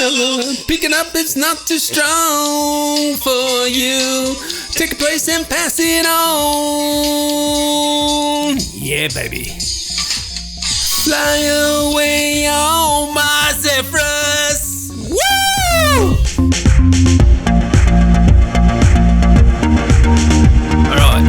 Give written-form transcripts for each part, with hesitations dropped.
fella. Picking up, it's not too strong for you. Take a place and pass it on. Yeah, baby. Fly away on my Zephyrus. Woo! Alright,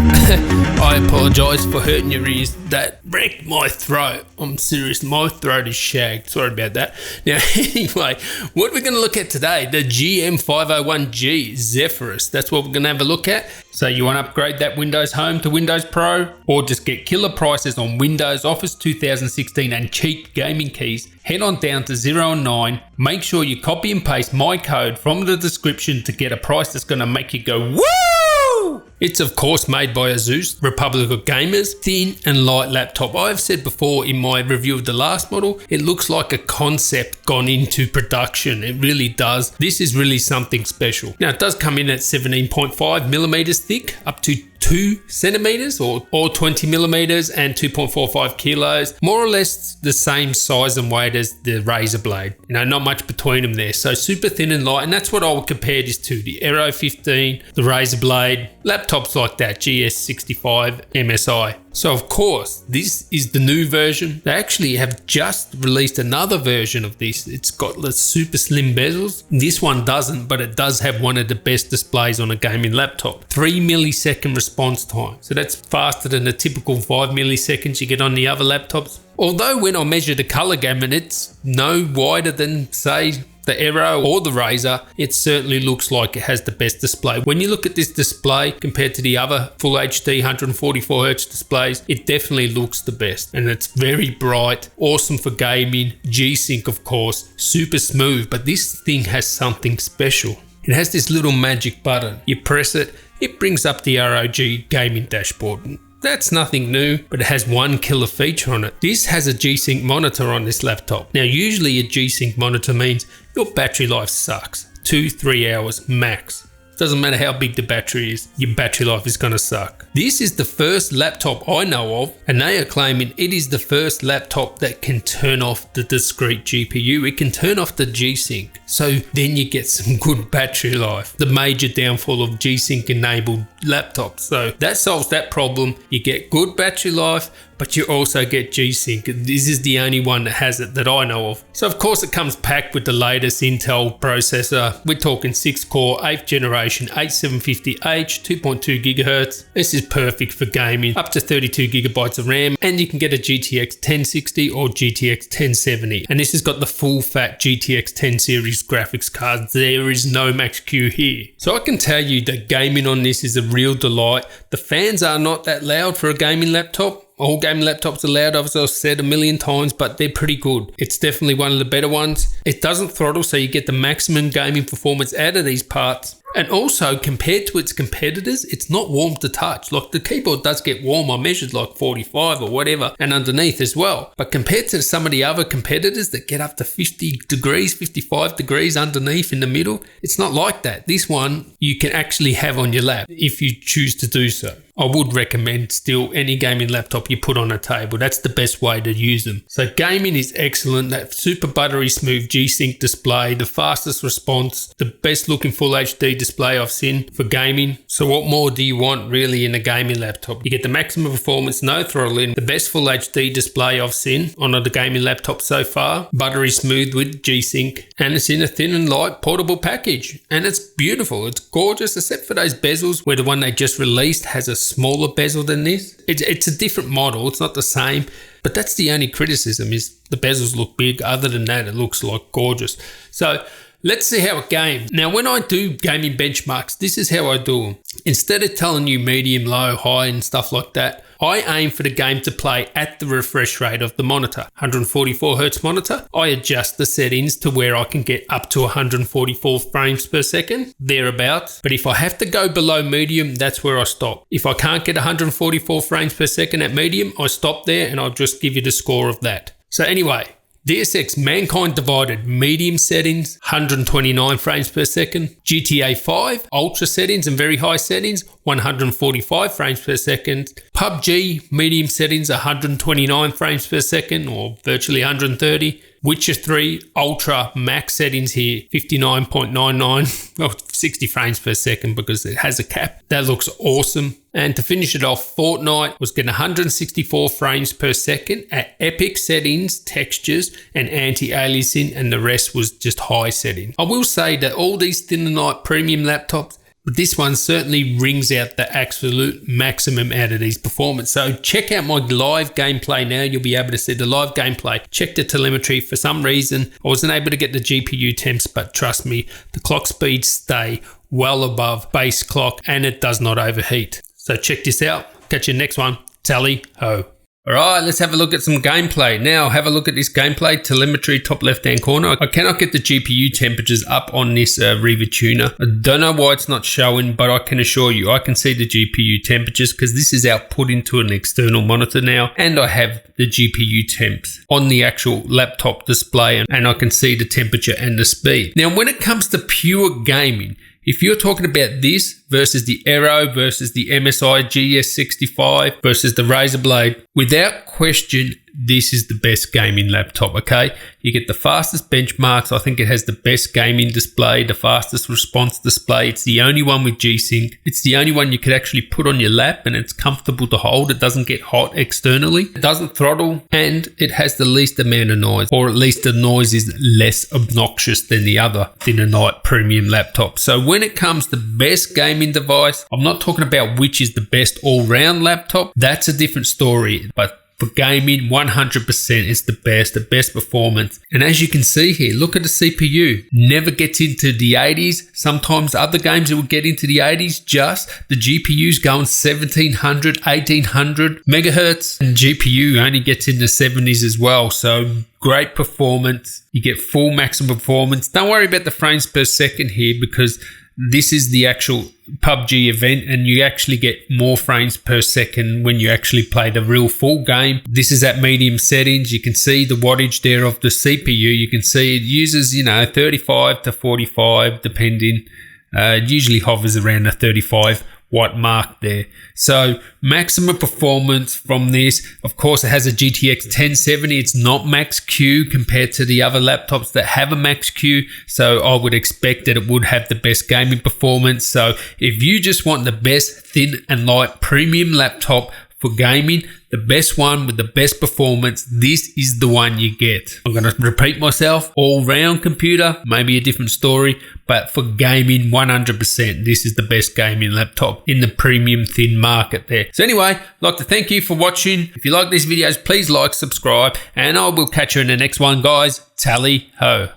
I apologise for hurting your ears. That wrecked my throat. I'm serious, my throat is shagged. Sorry about that. Now, anyway, what we're going to look at today, the GM501 Zephyrus. That's what we're going to have a look at. So you want to upgrade that Windows Home to Windows Pro, or just get killer prices on Windows Office 2016 and cheap gaming keys, head on down to 0 and 9. Make sure you copy and paste my code from the description to get a price that's going to make you go woo! It's of course made by Asus, Republic of Gamers, thin and light laptop. I've said before in my review of the last model, it looks like a concept gone into production. It really does. This is really something special. Now it does come in at 17.5 millimeters thick, up to 2 centimeters or 20 millimeters and 2.45 kilos, more or less the same size and weight as the Razer blade. You know, not much between them there. So super thin and light, and that's what I would compare this to. The Aero 15, the Razer blade, laptops like that, GS65 MSI. So of course, this is the new version. They actually have just released another version of this. It's got the super slim bezels. This one doesn't, but it does have one of the best displays on a gaming laptop. 3 millisecond response time. So that's faster than the typical 5 milliseconds you get on the other laptops. Although when I measure the color gamut, it's no wider than, say, the Aero or the Razer, it certainly looks like it has the best display. When you look at this display compared to the other Full HD 144Hz displays, it definitely looks the best. And it's very bright, awesome for gaming, G-Sync of course, super smooth, but this thing has something special. It has this little magic button. You press it, it brings up the ROG gaming dashboard. That's nothing new, but it has one killer feature on it. This has a G-Sync monitor on this laptop. Now usually a G-Sync monitor means your battery life sucks. 2-3 hours max. Doesn't matter how big the battery is, your battery life is gonna suck. This is the first laptop I know of, and they are claiming it is the first laptop that can turn off the discrete GPU. It can turn off the G-Sync. So then you get some good battery life. The major downfall of G-Sync enabled laptops. So that solves that problem. You get good battery life, but you also get G-Sync. This is the only one that has it that I know of. So of course it comes packed with the latest Intel processor. We're talking 6-core, 8th generation, 8750H, 2.2 GHz. This is perfect for gaming, up to 32 gigabytes of RAM, and you can get a GTX 1060 or GTX 1070. And this has got the full fat GTX 10 series graphics card. There is no Max Q here. So I can tell you that gaming on this is a real delight. The fans are not that loud for a gaming laptop. All gaming laptops are loud, as I've said a million times, but they're pretty good. It's definitely one of the better ones. It doesn't throttle, so you get the maximum gaming performance out of these parts. And also, compared to its competitors, it's not warm to touch. Like the keyboard does get warm. I measured like 45 or whatever, and underneath as well. But compared to some of the other competitors that get up to 50 degrees, 55 degrees underneath in the middle, it's not like that. This one you can actually have on your lap if you choose to do so. I would recommend still any gaming laptop you put on a table. That's the best way to use them. So gaming is excellent. That super buttery smooth G-Sync display, the fastest response, the best looking Full HD display I've seen for gaming. So what more do you want really in a gaming laptop? You get the maximum performance, no throttling, the best Full HD display I've seen on the gaming laptop so far, buttery smooth with G-Sync, and it's in a thin and light portable package. And it's beautiful. It's gorgeous, except for those bezels where the one they just released has a smaller bezel than this. It's a different model, it's not the same, but that's the only criticism, is the bezels look big. Other than that, it looks like gorgeous. So let's see how it games. Now when I do gaming benchmarks, this is how I do them. Instead of telling you medium, low, high and stuff like that, I aim for the game to play at the refresh rate of the monitor. 144Hz monitor, I adjust the settings to where I can get up to 144 frames per second, thereabouts. But if I have to go below medium, that's where I stop. If I can't get 144 frames per second at medium, I stop there and I'll just give you the score of that. So anyway, DSX Mankind Divided medium settings, 129 frames per second. Gta5 Ultra settings and very high settings, 145 frames per second. PUBG medium settings, 129 frames per second or virtually 130. Witcher 3 Ultra max settings here, 59.99, well, 60 frames per second because it has a cap. That looks awesome. And to finish it off, Fortnite was getting 164 frames per second at epic settings, textures, and anti-aliasing, and the rest was just high settings. I will say that all these thin and light premium laptops, but this one certainly rings out the absolute maximum out of these performance. So check out my live gameplay now. You'll be able to see the live gameplay. Check the telemetry. For some reason, I wasn't able to get the GPU temps, but trust me, the clock speeds stay well above base clock and it does not overheat. So check this out. Catch you next one. Tally ho. All right, let's have a look at some gameplay. Now, have a look at this gameplay, telemetry, top left-hand corner. I cannot get the GPU temperatures up on this Riva tuner. I don't know why it's not showing, but I can assure you, I can see the GPU temperatures because this is output into an external monitor now, and I have the GPU temps on the actual laptop display, and I can see the temperature and the speed. Now, when it comes to pure gaming, if you're talking about this versus the Aero versus the MSI GS65 versus the Razer Blade, without question, this is the best gaming laptop, okay? You get the fastest benchmarks. I think it has the best gaming display, the fastest response display. It's the only one with G-Sync. It's the only one you could actually put on your lap and it's comfortable to hold. It doesn't get hot externally. It doesn't throttle and it has the least amount of noise, or at least the noise is less obnoxious than the other thin and light premium laptop. So when it comes to best gaming device, I'm not talking about which is the best all-round laptop. That's a different story, but for gaming, 100% is the best performance. And as you can see here, look at the CPU. Never gets into the 80s. Sometimes other games it will get into the 80s. Just the GPU's going 1700, 1800 megahertz. And GPU only gets in the 70s as well. So great performance. You get full maximum performance. Don't worry about the frames per second here because this is the actual PUBG event and you actually get more frames per second when you actually play the real full game. This is at medium settings. You can see the wattage there of the CPU. You can see it uses, 35 to 45 depending. It usually hovers around the 35 watt mark there. So maximum performance from this. Of course, it has a GTX 1070. It's not max Q compared to the other laptops that have a max Q. So I would expect that it would have the best gaming performance. So if you just want the best thin and light premium laptop for gaming, the best one with the best performance, this is the one you get. I'm going to repeat myself, all-round computer, maybe a different story, but for gaming, 100%, this is the best gaming laptop in the premium thin market there. So anyway, I'd like to thank you for watching. If you like these videos, please like, subscribe, and I will catch you in the next one, guys. Tally ho.